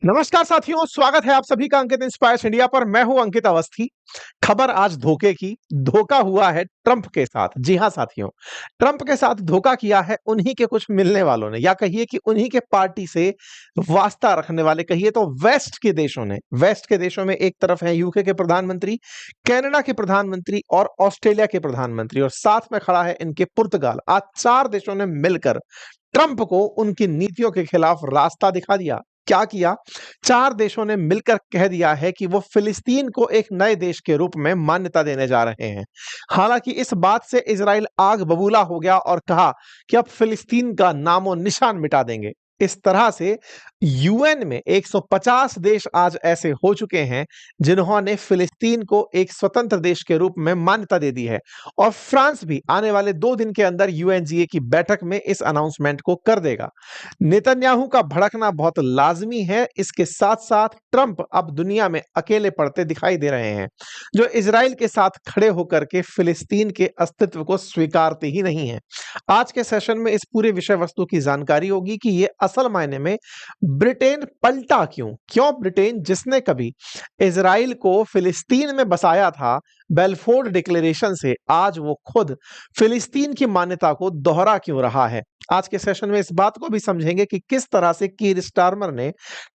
नमस्कार साथियों, स्वागत है आप सभी का अंकित इंस्पायर्स इंडिया पर। मैं हूं अंकित अवस्थी। खबर आज धोखे की। धोखा हुआ है ट्रंप के साथ। जी हां साथियों, ट्रंप के साथ धोखा किया है उन्हीं के कुछ मिलने वालों ने, या कहिए कि उन्हीं के पार्टी से वास्ता रखने वाले, कहिए तो वेस्ट के देशों ने। वेस्ट के देशों में एक तरफ है यूके के प्रधानमंत्री, कनाडा के प्रधानमंत्री और ऑस्ट्रेलिया के प्रधानमंत्री, और साथ में खड़ा है इनके पुर्तगाल। आज चार देशों ने मिलकर ट्रंप को उनकी नीतियों के खिलाफ रास्ता दिखा दिया। क्या किया? चार देशों ने मिलकर कह दिया है कि वो फिलिस्तीन को एक नए देश के रूप में मान्यता देने जा रहे हैं। हालांकि इस बात से इजराइल आग बबूला हो गया और कहा कि अब फिलिस्तीन का नामो निशान मिटा देंगे। इस तरह से यूएन में 150 देश आज ऐसे हो चुके हैं जिन्होंने फिलिस्तीन को एक स्वतंत्र देश के रूप में मान्यता दे दी है, और फ्रांस भी आने वाले 2 दिन के अंदर यूएनजीए की बैठक में इस अनाउंसमेंट को कर देगा। नेतन्याहू का भड़कना बहुत लाजमी है। इसके साथ साथ ट्रंप अब दुनिया में अकेले पड़ते दिखाई दे रहे हैं, जो इजराइल के साथ खड़े होकर के फिलिस्तीन के अस्तित्व को स्वीकारते ही नहीं है। आज के सेशन में इस पूरे विषय वस्तु की जानकारी होगी कि ये असल मायने में ब्रिटेन पलटा क्यों। क्यों ब्रिटेन, जिसने कभी इजराइल को फिलिस्तीन में बसाया था बेल्फोर डिक्लेरेशन से, आज वो खुद फिलिस्तीन की मान्यता को दोहरा क्यों रहा है। आज के सेशन में इस बात को भी समझेंगे कि किस तरह से कीर स्टारमर ने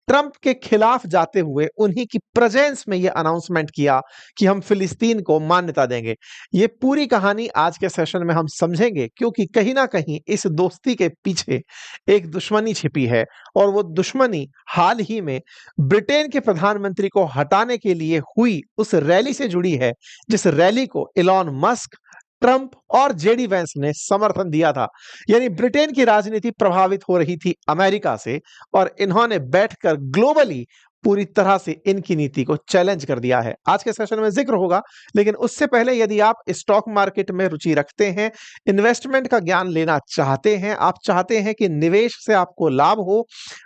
ट्रंप के खिलाफ जाते हुए उन्हीं की प्रेजेंस में यह अनाउंसमेंट किया कि हम फिलिस्तीन को मान्यता देंगे। ये पूरी कहानी आज के सेशन में हम समझेंगे, क्योंकि कहीं ना कहीं इस दोस्ती के पीछे एक दुश्मनी छिपी है, और वो दुश्मनी हाल ही में ब्रिटेन के प्रधानमंत्री को हटाने के लिए हुई उस रैली से जुड़ी है, जिस रैली को इलॉन मस्क, ट्रंप और जेडी वेंस ने समर्थन दिया था। यानी ब्रिटेन की राजनीति प्रभावित हो रही थी अमेरिका से, और इन्होंने बैठकर ग्लोबली पूरी तरह से इनकी नीति को चैलेंज कर दिया है। आज के सेशन में जिक्र होगा, लेकिन उससे पहले यदि आप स्टॉक मार्केट में रुचि रखते हैं, इन्वेस्टमेंट का ज्ञान लेना चाहते हैं, आप चाहते हैं कि निवेश से आपको लाभ हो,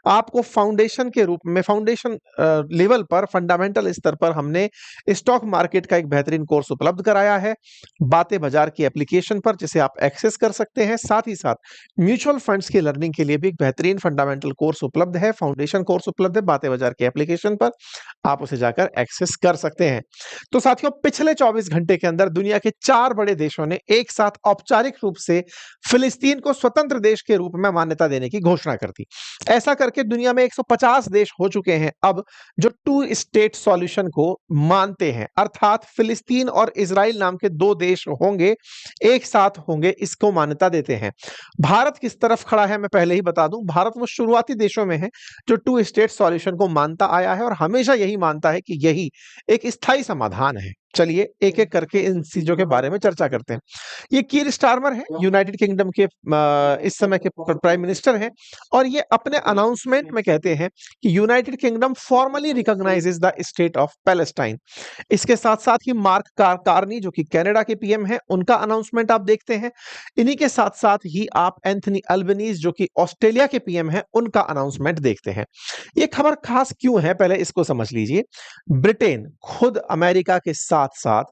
आपको फाउंडेशन के रूप में, फाउंडेशन लेवल पर, फंडामेंटल स्तर पर हमने स्टॉक मार्केट का एक बेहतरीन कोर्स उपलब्ध कराया है बातें बाजार की एप्लीकेशन पर, जिसे आप एक्सेस कर सकते हैं। साथ ही साथ म्यूचुअल फंड्स की लर्निंग के लिए भी एक बेहतरीन फंडामेंटल कोर्स उपलब्ध है, फाउंडेशन कोर्स उपलब्ध है बातें बाजार की एप्लीकेशन पर, आप उसे जाकर एक्सेस कर सकते हैं। तो साथियों, पिछले 24 घंटे के अंदर दुनिया के 4 बड़े देशों ने एक साथ औपचारिक रूप से फिलिस्तीन को स्वतंत्र देश के रूप में मान्यता देने की घोषणा कर दी। ऐसा करके दुनिया में 150 देश हो चुके हैं अब जो 2 स्टेट सॉल्यूशन को मानते हैं, अर्थात फिलिस्तीन और इजराइल नाम के 2 देश होंगे, एक साथ होंगे, इसको मान्यता देते हैं। भारत किस तरफ खड़ा है मैं पहले ही बता दूं। भारत वो शुरुआती देशों में है जो 2 स्टेट सॉल्यूशन को मानता आया है, और हमेशा यही मानता है कि यही एक स्थायी समाधान है। चलिए एक एक करके इन चीजों के बारे में चर्चा करते हैं। ये कीर स्टारमर है, यूनाइटेड किंगडम के इस समय के प्राइम मिनिस्टर हैं, और ये अपने अनाउंसमेंट में कहते हैं कि United kingdom formally recognises the state of Palestine. इसके साथ साथ ही मार्क कार्नी, जो कि कनाडा के पीएम हैं, उनका अनाउंसमेंट आप देखते हैं। इन्हीं के साथ साथ ही आप एंथनी अल्बनीज, जो कि ऑस्ट्रेलिया के पीएम हैं, उनका अनाउंसमेंट देखते हैं। ये खबर खास क्यों है, पहले इसको समझ लीजिए। ब्रिटेन खुद अमेरिका के साथ साथ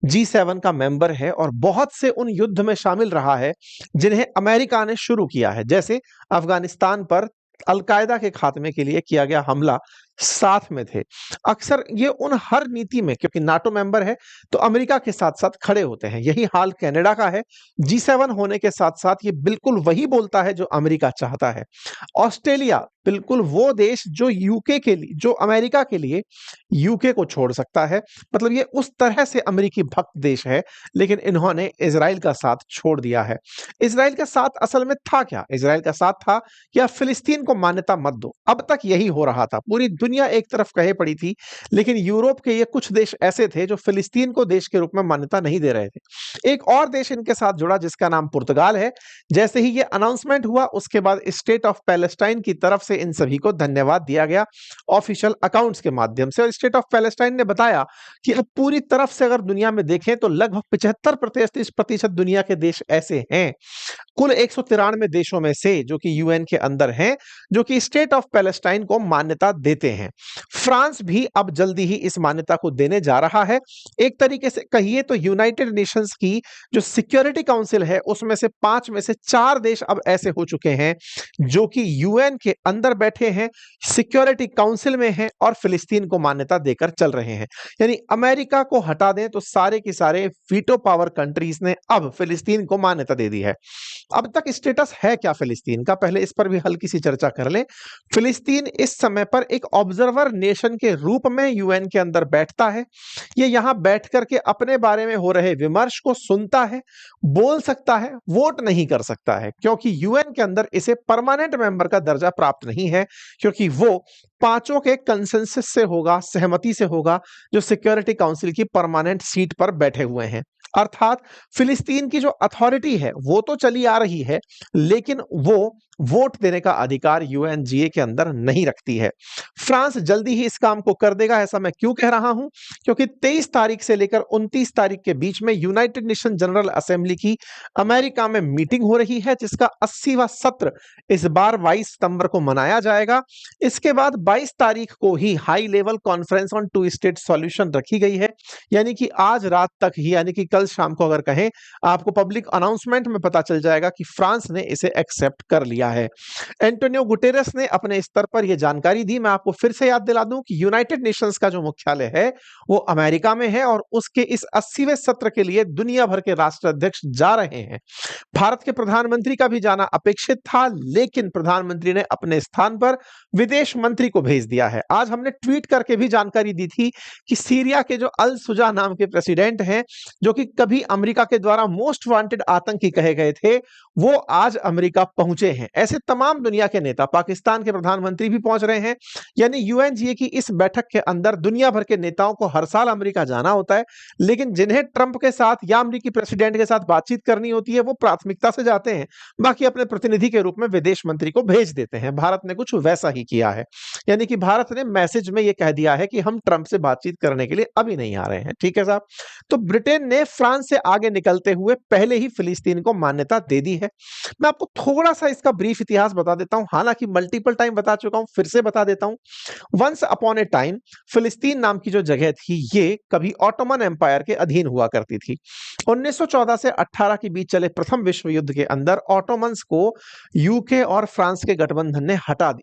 G7 का मेंबर है, और बहुत से उन युद्ध में शामिल रहा है जिन्हें अमेरिका ने शुरू किया है, जैसे अफगानिस्तान पर अलकायदा के खात्मे के लिए किया गया हमला साथ में थे। अक्सर ये उन हर नीति में, क्योंकि नाटो मेंबर है, तो अमेरिका के साथ साथ खड़े होते हैं। यही हाल कनाडा का है। G7 होने के साथ साथ ये बिल्कुल वही बोलता है जो अमेरिका चाहता है। ऑस्ट्रेलिया बिल्कुल वो देश जो यूके के लिए, जो अमेरिका के लिए यूके को छोड़ सकता है, मतलब ये उस तरह से अमेरिकी भक्त देश है। लेकिन इन्होंने इजराइल का साथ छोड़ दिया है। इजराइल का साथ असल में था क्या? इजराइल का साथ था कि आप फिलिस्तीन को मान्यता मत दो। अब तक यही हो रहा था, पूरी दुनिया एक तरफ कहे पड़ी थी, लेकिन यूरोप के ये कुछ देश ऐसे थे जो फिलिस्तीन को देश के रूप में मान्यता नहीं दे रहे थे। एक और देश इनके साथ जुड़ा जिसका नाम पुर्तगाल है। जैसे ही ये अनाउंसमेंट हुआ, उसके बाद स्टेट ऑफ पैलेस्टाइन की तरफ से इन सभी को धन्यवाद दिया गया ऑफिशियल अकाउंट्स के माध्यम से। और स्टेट ऑफ पैलेस्टाइन ने बताया कि अब पूरी तरफ से अगर दुनिया में देखें तो लगभग 75% दुनिया के देश ऐसे हैं, कुल 193 देशों में से, जो कि यूएन के अंदर हैं, जो कि स्टेट ऑफ पैलेस्टाइन को मान्यता देते हैं। फ्रांस भी अब जल्दी ही इस मान्यता को देने जा रहा है। एक तरीके से कहिए तो यूनाइटेड नेशंस की जो सिक्योरिटी काउंसिल है उसमें से 5 में से 4 देश अब ऐसे हो चुके हैं जो कि यूएन के अंदर बैठे हैं, सिक्योरिटी काउंसिल में हैं और फिलिस्तीन को मान्यता देकर चल रहे हैं। यानी अमेरिका को हटा दें तो सारे के सारे वीटो पावर कंट्रीज ने अब फिलिस्तीन को मान्यता दे दी है। अब तक स्टेटस है क्या फिलिस्तीन का, पहले इस पर भी हल्की सी चर्चा कर लें। फिलिस्तीन इस समय पर एक ऑब्जर्वर नेशन के रूप में यूएन के अंदर बैठता है। ये यहां बैठ करके अपने बारे में हो रहे विमर्श को सुनता है, बोल सकता है, वोट नहीं कर सकता है, क्योंकि यूएन के अंदर इसे परमानेंट मेंबर का दर्जा प्राप्त नहीं है, क्योंकि वो पांचों के कंसेंसस से होगा, सहमति से होगा, जो सिक्योरिटी काउंसिल की परमानेंट सीट पर बैठे हुए हैं। अर्थात फिलिस्तीन की जो अथॉरिटी है वो तो चली आ रही है, लेकिन वो वोट देने का अधिकार यूएनजीए के अंदर नहीं रखती है। फ्रांस जल्दी ही इस काम को कर देगा। ऐसा मैं क्यों कह रहा हूं? क्योंकि 23 तारीख से लेकर 29 तारीख के बीच में यूनाइटेड नेशन जनरल असेंबली की अमेरिका में मीटिंग हो रही है, जिसका 80वां सत्र इस बार 22 सितंबर को मनाया जाएगा। इसके बाद 22 तारीख को ही high level conference on two state solution रखी गई है, यानी कि आज रात तक ही, यानी कि कल शाम को अगर कहें, आपको पब्लिक अनाउंसमेंट में पता चल जाएगा कि फ्रांस ने इसे एक्सेप्ट कर लिया है। एंटोनियो गुटेरेस ने अपने स्तर पर यह जानकारी दी। मैं आपको फिर से याद दिला दूं कि यूनाइटेड नेशंस का जो मुख्यालय है वो अमेरिका में है और उसके इस 80वें सत्र के लिए दुनिया भर के राष्ट्राध्यक्ष जा रहे हैं। भारत के प्रधानमंत्री का भी जाना अपेक्षित था, लेकिन प्रधानमंत्री ने अपने स्थान पर विदेश मंत्री को भेज दिया है। आज हमने ट्वीट करके भी जानकारी दी थी कि सीरिया के जो अल सुजा नाम के प्रेसिडेंट हैं, जो कि कभी अमेरिका के द्वारा मोस्ट वांटेड आतंकी कहे गए थे, वो आज अमेरिका पहुंचे हैं। ऐसे तमाम दुनिया के नेता, पाकिस्तान के प्रधानमंत्री भी पहुंच रहे हैं। यानी यूएनजीए की इस बैठक के अंदर दुनिया भर के नेताओं को हर साल अमेरिका जाना होता है, लेकिन जिन्हें ट्रंप के साथ या अमेरिकी प्रेसिडेंट के साथ बातचीत करनी होती है वो प्राथमिकता से जाते हैं, बाकी अपने प्रतिनिधि के रूप में विदेश मंत्री को भेज देते हैं। भारत ने कुछ वैसा ही किया है, यानी कि भारत ने मैसेज में यह कह दिया है कि हम ट्रंप से बातचीत करने के लिए अभी नहीं आ रहे हैं। ठीक है साहब। तो ब्रिटेन ने फ्रांस से आगे निकलते हुए पहले ही फिलिस्तीन को मान्यता दे दी है। मैं आपको थोड़ा सा इसका ब्रीफ इतिहास बता देता हूं, हालांकि मल्टीपल टाइम बता चुका हूं, फिर से बता देता हूं। वंस अपॉन ए टाइम फिलिस्तीन नाम की जो जगह थी ये कभी ऑटोमन एम्पायर के अधीन हुआ करती थी। 1914 से 18 के बीच चले प्रथम विश्व युद्ध के अंदर ऑटोमन्स को यूके और फ्रांस के गठबंधन ने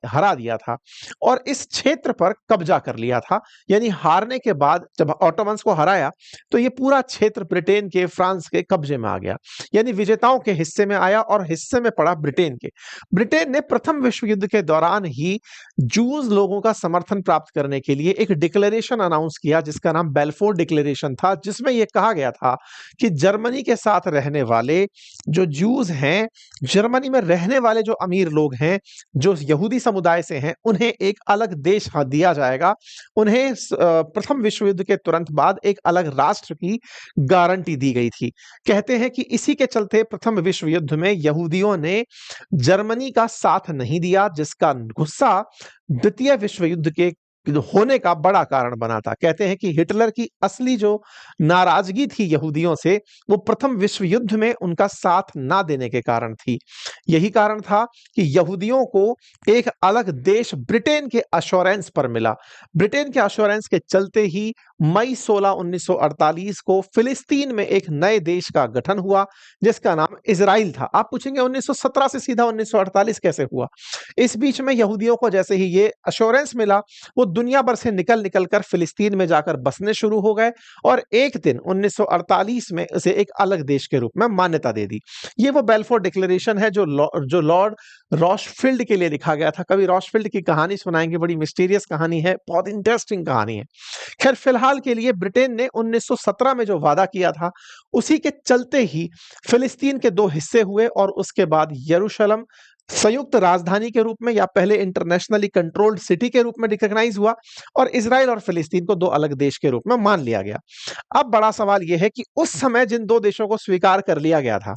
हरा दिया था और इस क्षेत्र पर कब्जा कर लिया था। यानी हारने के बाद जब ऑटोमन्स को हराया तो ये पूरा क्षेत्र ब्रिटेन के, फ्रांस के कब्जे में आ गया, यानी विजेताओं के हिस्से में आया और हिस्से में पड़ा ब्रिटेन के। ब्रिटेन ने प्रथम विश्व युद्ध के दौरान ही जूज लोगों का समर्थन प्राप्त करने के लिए एक डिक्लेरेशन अनाउंस किया जिसका नाम बेल्फोर डिक्लेरेशन था, जिसमें यह कहा गया था कि जर्मनी के साथ रहने वाले जो जूज हैं, जर्मनी में रहने वाले जो अमीर लोग हैं, जो यहूदी समुदाय से हैं, उन्हें एक अलग देश दिया जाएगा। उन्हें प्रथम विश्व युद्ध के तुरंत बाद एक अलग राष्ट्र की गारंटी दी गई थी। कहते हैं कि इसी के चलते प्रथम विश्व युद्ध में यहूदियों ने जर्मनी का साथ नहीं दिया, जिसका गुस्सा द्वितीय विश्व युद्ध के होने का बड़ा कारण बना था। कहते हैं कि हिटलर की असली जो नाराजगी थी यहूदियों से, वो प्रथम विश्व युद्ध में उनका साथ ना देने के कारण थी। यही कारण था कि यहूदियों को एक अलग देश ब्रिटेन के अश्योरेंस पर मिला। ब्रिटेन के अश्योरेंस के चलते ही मई 16, 1948 को फिलिस्तीन में एक नए देश का गठन हुआ जिसका नाम इजराइल था। आप पूछेंगे 1917 से सीधा 1948 कैसे हुआ? इस बीच में यहूदियों को जैसे ही ये अश्योरेंस मिला, वो दुनिया भर से निकल कर फिलिस्तीन में जाकर बसने शुरू हो गए और एक दिन 1948 में उसे एक अलग देश के रूप में मान्यता दे दी। ये वो बेल्फोर डिक्लेरेशन है जो लॉर्ड रॉशफील्ड के लिए लिखा गया था। कभी रॉशफील्ड की कहानी सुनाएंगे, बड़ी मिस्टीरियस कहानी है, बहुत इंटरेस्टिंग कहानी है। खैर, फिलहाल के लिए ब्रिटेन ने 1917 में जो वादा किया था उसी के चलते ही फिलिस्तीन के दो हिस्से हुए और उसके बाद यरूशलेम संयुक्त राजधानी के रूप में या पहले इंटरनेशनली कंट्रोल्ड सिटी के रूप में रिकॉग्नाइज हुआ और इजराइल और फिलिस्तीन को दो अलग देश के रूप में मान लिया गया। अब बड़ा सवाल यह है कि उस समय जिन दो देशों को स्वीकार कर लिया गया था,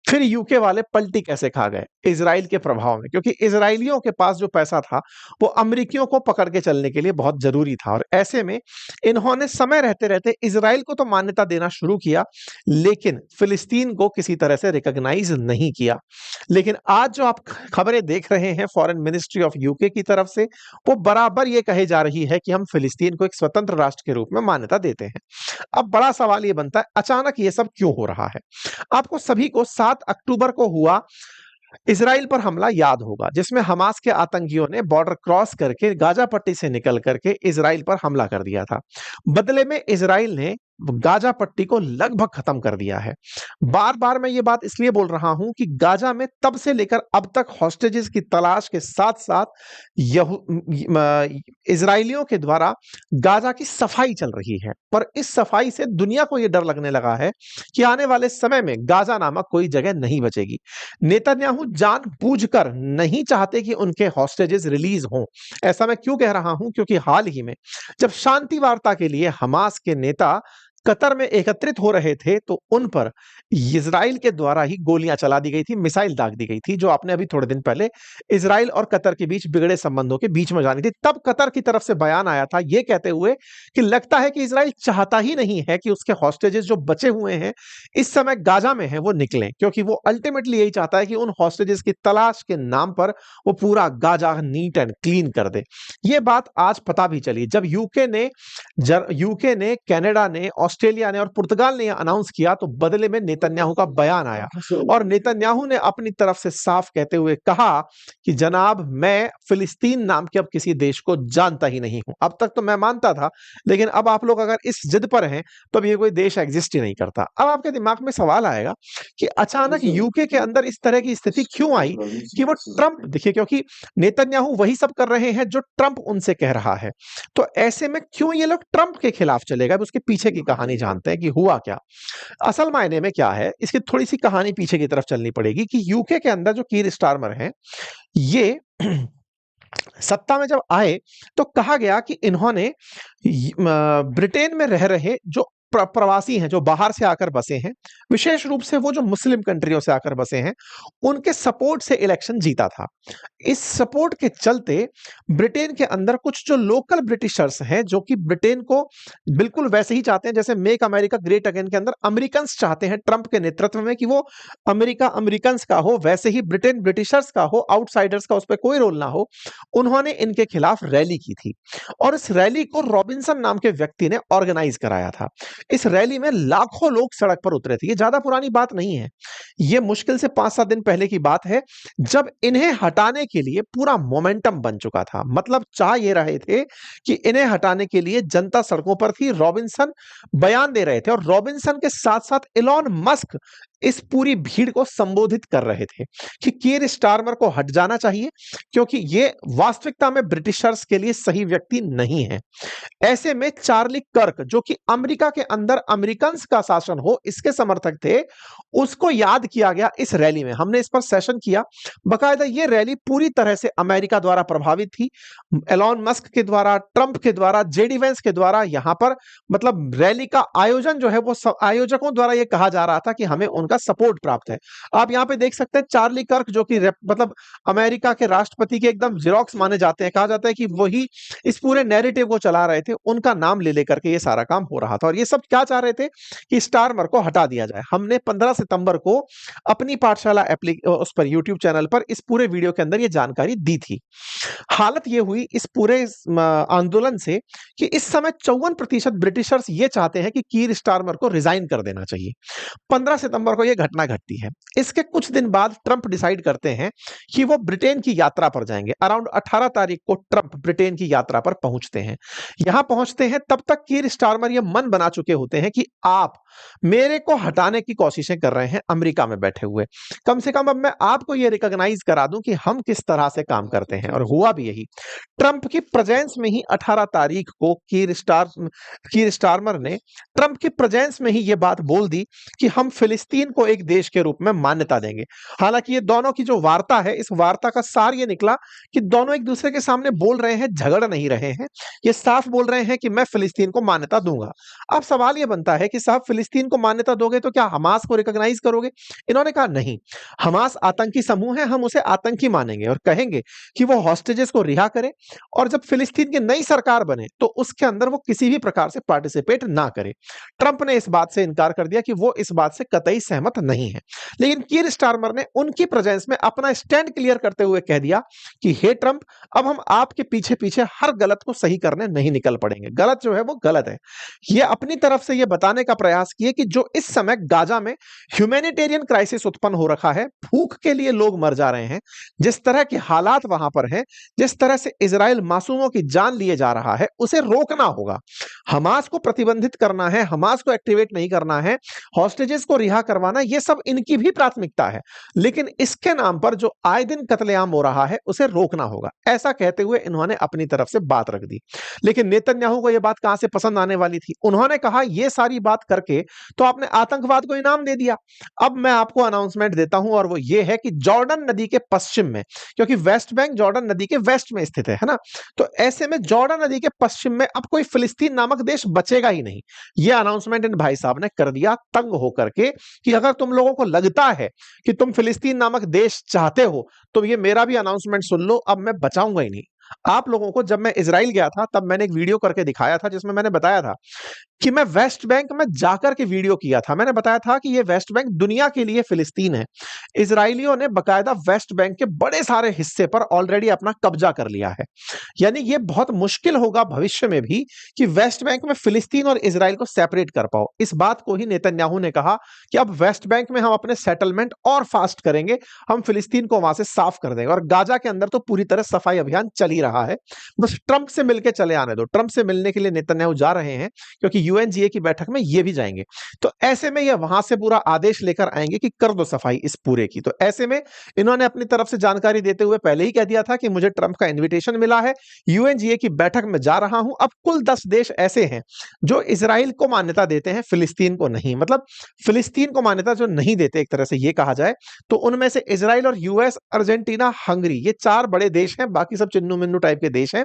फिर यूके वाले पलटी कैसे खा गए इजराइल के प्रभाव में? क्योंकि इजरायलियों के पास जो पैसा था वो अमेरिकियों को पकड़ के चलने के लिए बहुत जरूरी था और ऐसे में इन्होंने समय रहते रहते इजराइल को तो मान्यता देना शुरू किया, लेकिन फिलिस्तीन को किसी तरह से रिकॉग्नाइज नहीं किया। लेकिन आज जो आप खबरें देख रहे हैं फॉरेन मिनिस्ट्री ऑफ यूके की तरफ से, वो बराबर ये कहे जा रही है कि हम फिलिस्तीन को एक स्वतंत्र राष्ट्र के रूप में मान्यता देते हैं। अब बड़ा सवाल ये बनता है, अचानक ये सब क्यों हो रहा है? आपको सभी को 7 अक्टूबर को हुआ इजराइल पर हमला याद होगा, जिसमें हमास के आतंकियों ने बॉर्डर क्रॉस करके गाजा पट्टी से निकल करके इजराइल पर हमला कर दिया था। बदले में इजराइल ने गाजा पट्टी को लगभग खत्म कर दिया है। बार बार मैं ये बात इसलिए बोल रहा हूं कि गाजा में तब से लेकर अब तक हॉस्टेजेस की तलाश के साथ साथ इजरायलियों के द्वारा गाजा की सफाई चल रही है, पर इस सफाई से दुनिया को यह डर लगने लगा है कि आने वाले समय में गाजा नामक कोई जगह नहीं बचेगी। नेतन्याहू जानबूझकर नहीं चाहते कि उनके हॉस्टेजेस रिलीज हों। ऐसा मैं क्यों कह रहा हूं? क्योंकि हाल ही में जब शांति वार्ता के लिए हमास के नेता कतर में एकत्रित हो रहे थे, तो उन पर इजराइल के द्वारा ही गोलियां चला दी गई थी, मिसाइल दाग दी गई थी, जो आपने अभी थोड़े दिन पहले इजराइल और कतर के बीच बिगड़े संबंधों के बीच में जानी थी। तब कतर की तरफ से बयान आया था यह कहते हुए कि लगता है कि इजराइल चाहता ही नहीं है कि उसके हॉस्टेजेस जो बचे हुए हैं इस समय गाजा में हैं वो निकलें, क्योंकि वो अल्टीमेटली यही चाहता है कि उन हॉस्टेजेस की तलाश के नाम पर वो पूरा गाजा नीट एंड क्लीन कर दे। ये बात आज पता भी चली जब यूके ने, कनाडा ने, ऑस्ट्रेलिया ने और पुर्तगाल ने यह अनाउंस किया, तो बदले में नेतन्याहू का बयान आया और नेतन्याहू ने अपनी तरफ से साफ कहते हुए कहा कि जनाब, मैं फिलिस्तीन नाम के अब किसी देश को जानता ही नहीं हूं। अब तक तो मैं मानता था, लेकिन अब आप लोग अगर इस जिद पर हैं तो अब ये कोई देश एग्जिस्ट ही नहीं करता। अब आपके दिमाग में सवाल आएगा कि अचानक यूके के अंदर इस तरह की स्थिति क्यों आई कि वो ट्रंप, देखिए, क्योंकि नेतन्याहू वही सब कर रहे हैं जो ट्रंप उनसे कह रहा है, तो ऐसे में क्यों ये लोग ट्रंप के खिलाफ चले गए? उसके पीछे की कहानी जानते हैं कि हुआ क्या। असल मायने में क्या है, इसकी थोड़ी सी कहानी पीछे की तरफ चलनी पड़ेगी कि यूके के अंदर जो कीर स्टारमर हैं, ये सत्ता में जब आए तो कहा गया कि इन्होंने ब्रिटेन में रह रहे जो प्रवासी हैं, जो बाहर से आकर बसे हैं, विशेष रूप से वो जो मुस्लिम कंट्रियों से आकर बसे हैं, उनके सपोर्ट से इलेक्शन जीता था। इस सपोर्ट के चलते ब्रिटेन के अंदर कुछ जो लोकल ब्रिटिशर्स हैं, जो कि ब्रिटेन को बिल्कुल वैसे ही चाहते हैं जैसे मेक अमेरिका ग्रेट अगेन के अंदर अमेरिकन चाहते हैं ट्रंप के नेतृत्व में कि वो अमेरिका अमेरिकन का हो, वैसे ही ब्रिटेन ब्रिटिशर्स का हो, आउटसाइडर्स का उस पर कोई रोल ना हो। उन्होंने इनके खिलाफ रैली की थी और इस रैली को रॉबिन्सन नाम के व्यक्ति ने ऑर्गेनाइज कराया था। इस रैली में लाखों लोग सड़क पर उतरे थे। ये ज्यादा पुरानी बात नहीं है, ये मुश्किल से 5-7 दिन पहले की बात है, जब इन्हें हटाने के लिए पूरा मोमेंटम बन चुका था। मतलब चाह ये रहे थे कि इन्हें हटाने के लिए जनता सड़कों पर थी, रॉबिन्सन बयान दे रहे थे और रॉबिन्सन के साथ साथ इलॉन मस्क इस पूरी भीड़ को संबोधित कर रहे थे कि कीर स्टारमर को हट जाना चाहिए, क्योंकि ये वास्तविकता में ब्रिटिशर्स के लिए सही व्यक्ति नहीं है। ऐसे में चार्ली कर्क, जो कि अमेरिका के अंदर अमेरिकन का शासन हो इसके समर्थक थे, उसको याद किया गया इस रैली में। हमने इस पर सेशन किया बकायदा। ये रैली पूरी तरह से अमेरिका द्वारा प्रभावित थी, एलॉन मस्क के द्वारा, ट्रंप के द्वारा, जेडी वेंस के द्वारा। यहां पर मतलब रैली का आयोजन जो है वो आयोजकों द्वारा यह कहा जा रहा था कि हमें उनका सपोर्ट प्राप्त है। आप यहां पे देख सकते हैं चार्ली कर्क, जो कि मतलब अमेरिका के राष्ट्रपति के एकदम जिरोक्स माने जाते हैं, कहा जाता है कि वही इस पूरे नैरेटिव को चला रहे थे, उनका नाम ले लेकर के ये सारा काम हो रहा था। और ये सब क्या चाह रहे थे कि स्टारमर को हटा दिया जाए। हमने 15 सितंबर को अपनी पाठशाला उस पर यूट्यूब चैनल पर इस पूरे वीडियो के अंदर ये जानकारी दी थी। हालत ये हुई इस पूरे आंदोलन से कि इस समय 54% ब्रिटिशर्स ये चाहते हैं कि कीर स्टारमर को रिजाइन कर देना चाहिए। 15 सितंबर को यह घटना घटती है। इसके कुछ दिन बाद ट्रंप डिसाइड करते हैं कि वो ब्रिटेन की यात्रा पर जाएंगे। अराउंड 18 तारीख को ट्रंप ब्रिटेन की यात्रा पर पहुंचते हैं। यहां पहुंचते हैं तब तक कीर स्टारमर ये मन बना चुके होते हैं कि आप मेरे को हटाने की कोशिशें कर रहे हैं अमेरिका में बैठे हुए, कम से कम अब मैं आपको यह रिकॉग्नाइज करा दूं कि हम किस तरह से काम करते हैं। और हुआ भी यही। ट्रंप की प्रेजेंस में ही 18 तारीख को कीर स्टारमर ने ट्रंप की प्रेजेंस में ही यह बात बोल दी कि हम फिलिस्तीन को एक देश के रूप में मान्यता देंगे। हालांकि ये दोनों की जो वार्ता है, इस वार्ता का सार ये निकला कि दोनों एक दूसरे के सामने बोल रहे हैं, झगड़ नहीं रहे हैं। ये साफ बोल रहे हैं कि मैं फिलिस्तीन को मान्यता दूंगा। अब सवाल यह बनता है कि साहब, फिलिस्तीन फिलिस्तीन को मान्यता दोगे तो क्या हमास को रिकॉग्नाइज करोगे? इन्होंने कहा नहीं, हमास आतंकी समूह है, हम उसे आतंकी मानेंगे और कहेंगे कि वो हॉस्टेजेस को रिहा करे और जब फिलिस्तीन की नई सरकार बने तो उसके अंदर वो किसी भी प्रकार से पार्टिसिपेट ना करे। ट्रंप ने इस बात से इनकार कर दिया कि वो इस बात से कतई सहमत नहीं है। लेकिन कीर स्टारमर ने उनकी प्रेजेंस में अपना स्टैंड क्लियर करते हुए कह दिया कि हे ट्रंप, अब हम आपके पीछे पीछे हर गलत को सही करने नहीं निकल पड़ेंगे। गलत जो है वो गलत है। ये अपनी तरफ से ये बताने का प्रयास किए कि जो इस समय गाजा में ह्यूमैनिटेरियन क्राइसिस उत्पन्न हो रखा है, भूख के लिए लोग मर जा रहे हैं, जिस तरह के हालात वहां पर हैं, जिस तरह से इजराइल मासूमों की जान लिए जा रहा है, उसे रोकना होगा। हमास को प्रतिबंधित करना है, हमास को एक्टिवेट नहीं करना है, हॉस्टेजेस को रिहा करवाना, ये सब इनकी भी प्राथमिकता है, लेकिन इसके नाम पर जो आए दिन कत्लेआम हो रहा है उसे रोकना होगा। ऐसा कहते हुए इन्होंने अपनी तरफ से बात रख दी। लेकिन नेतन्याहू को यह बात कहां से पसंद आने वाली थी? उन्होंने कहा यह सारी बात करके तो आपने आतंकवाद को इनाम दे दिया। अब मैं आपको अनाउंसमेंट देता हूं और वो ये है कि जॉर्डन नदी के पश्चिम में, क्योंकि वेस्ट बैंक जॉर्डन नदी के वेस्ट में स्थित है ना, तो ऐसे में जॉर्डन नदी के पश्चिम में अब कोई फिलिस्तीन नामक देश बचेगा ही नहीं। यह अनाउंसमेंट इन भाई साहब ने कर दिया तंग होकर के कि अगर तुम लोगों को लगता है कि तुम फिलिस्तीन नामक देश चाहते हो तो ये मेरा भी अनाउंसमेंट सुन लो, अब मैं बचाऊंगा ही नहीं। आप लोगों को जब मैं इजराइल गया था तब मैंने एक वीडियो करके दिखाया था जिसमें मैंने बताया था कि मैं वेस्ट बैंक में जाकर के वीडियो किया था। मैंने बताया था कि ये वेस्ट बैंक दुनिया के लिए फिलिस्तीन है। इजरायलियों ने बकायदा वेस्ट बैंक के बड़े सारे हिस्से पर ऑलरेडी अपना कब्जा कर लिया है। यानी ये बहुत मुश्किल होगा भविष्य में भी कि वेस्ट बैंक में फिलिस्तीन और इजराइल को सेपरेट कर पाओ। इस बात को ही नेतन्याहू ने कहा कि अब वेस्ट बैंक में हम अपने सेटलमेंट और फास्ट करेंगे, हम फिलिस्तीन को वहां से साफ कर देंगे। और गाजा के अंदर तो पूरी तरह सफाई अभियान चल ही रहा है, बस ट्रंप से मिलकर चले आने दो। ट्रंप से मिलने के लिए नेतन्याहू जा रहे हैं क्योंकि यूएनजीए की बैठक में ये भी जाएंगे। तो ऐसे में ये वहां से पूरा आदेश लेकर आएंगे कि कर दो सफाई इस पूरे की। तो ऐसे में इन्होंने अपनी तरफ से जानकारी देते हुए पहले ही कह दिया था कि मुझे ट्रंप का इन्विटेशन मिला है, यूएनजीए की बैठक में जा रहा हूं। अब कुल 10 देश ऐसे हैं जो इजराइल को मान्यता देते हैं, फिलिस्तीन को नहीं। मतलब फिलिस्तीन को मान्यता जो नहीं देते, एक तरह से ये कहा जाए तो उनमें से इजराइल और यूएस, अर्जेंटीना, हंगरी, ये 4 बड़े देश हैं। बाकी सब चिन्नू मिन्नू टाइप के देश हैं।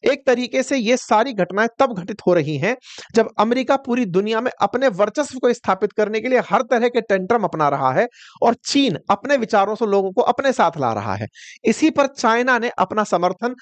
एक तरीके से ये सारी घटनाएं तब घटित हो रही हैं जब अमेरिका पूरी दुनिया में अपने वर्चस्व को स्थापित करने के लिए हर तरह के टेंट्रम अपना रहा है और चीन अपने विचारों से लोगों को अपने साथ ला रहा है। इसी पर चाइना ने अपना समर्थन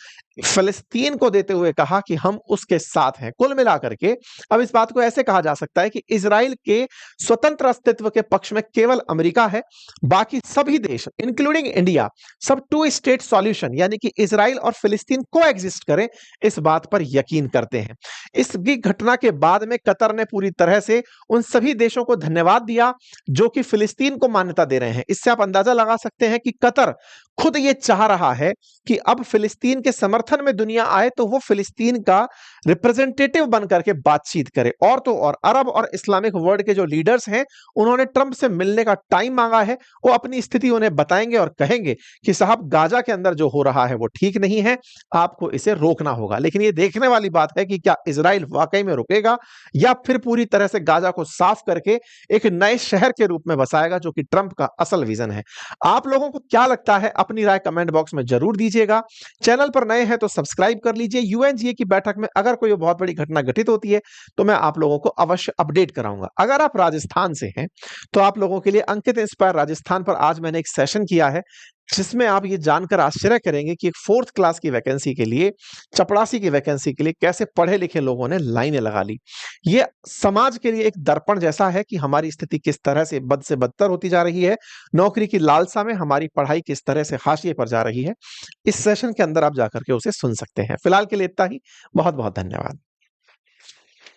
फिलिस्तीन को देते हुए कहा कि हम उसके साथ हैं। कुल मिलाकर के अब इस बात को ऐसे कहा जा सकता है कि इजराइल के स्वतंत्र अस्तित्व के पक्ष में केवल अमेरिका है, बाकी सभी देश इंक्लूडिंग इंडिया सब 2 स्टेट सॉल्यूशन यानी कि इजराइल और फिलिस्तीन को एग्जिस्ट करें, इस बात पर यकीन करते हैं। इसकी घटना के बाद में कतर ने पूरी तरह से उन सभी देशों को धन्यवाद दिया जो कि फिलिस्तीन को मान्यता दे रहे हैं। इससे आप अंदाजा लगा सकते हैं कि कतर खुद ये चाह रहा है कि अब फिलिस्तीन के समर्थन में दुनिया आए तो वो फिलिस्तीन का रिप्रेजेंटेटिव बनकर के बातचीत करे। और तो और अरब और इस्लामिक वर्ल्ड के जो लीडर्स हैं उन्होंने ट्रंप से मिलने का टाइम मांगा है। वो अपनी स्थिति उन्हें बताएंगे और कहेंगे कि साहब गाजा के अंदर जो हो रहा है वो ठीक नहीं है, आपको इसे रोकना होगा। लेकिन ये देखने वाली बात है कि क्या इजराइल वाकई में रुकेगा या फिर पूरी तरह से गाजा को साफ करके एक नए शहर के रूप में बसाएगा, जो कि ट्रंप का असल विजन है। आप लोगों को क्या लगता है अपनी राय कमेंट बॉक्स में जरूर दीजिएगा। चैनल पर नए हैं तो सब्सक्राइब कर लीजिए। यूएनजीए की बैठक में अगर कोई बहुत बड़ी घटना घटित होती है तो मैं आप लोगों को अवश्य अपडेट कराऊंगा। अगर आप राजस्थान से हैं तो आप लोगों के लिए अंकित इंस्पायर राजस्थान पर आज मैंने एक सेशन किया है जिसमें आप ये जानकर आश्चर्य करेंगे कि एक 4th क्लास की वैकेंसी के लिए, चपरासी की वैकेंसी के लिए कैसे पढ़े लिखे लोगों ने लाइनें लगा ली। ये समाज के लिए एक दर्पण जैसा है कि हमारी स्थिति किस तरह से बदतर होती जा रही है, नौकरी की लालसा में हमारी पढ़ाई किस तरह से हाशिए पर जा रही है। इस सेशन के अंदर आप जाकर के उसे सुन सकते हैं। फिलहाल के लिए इतना ही। बहुत बहुत धन्यवाद।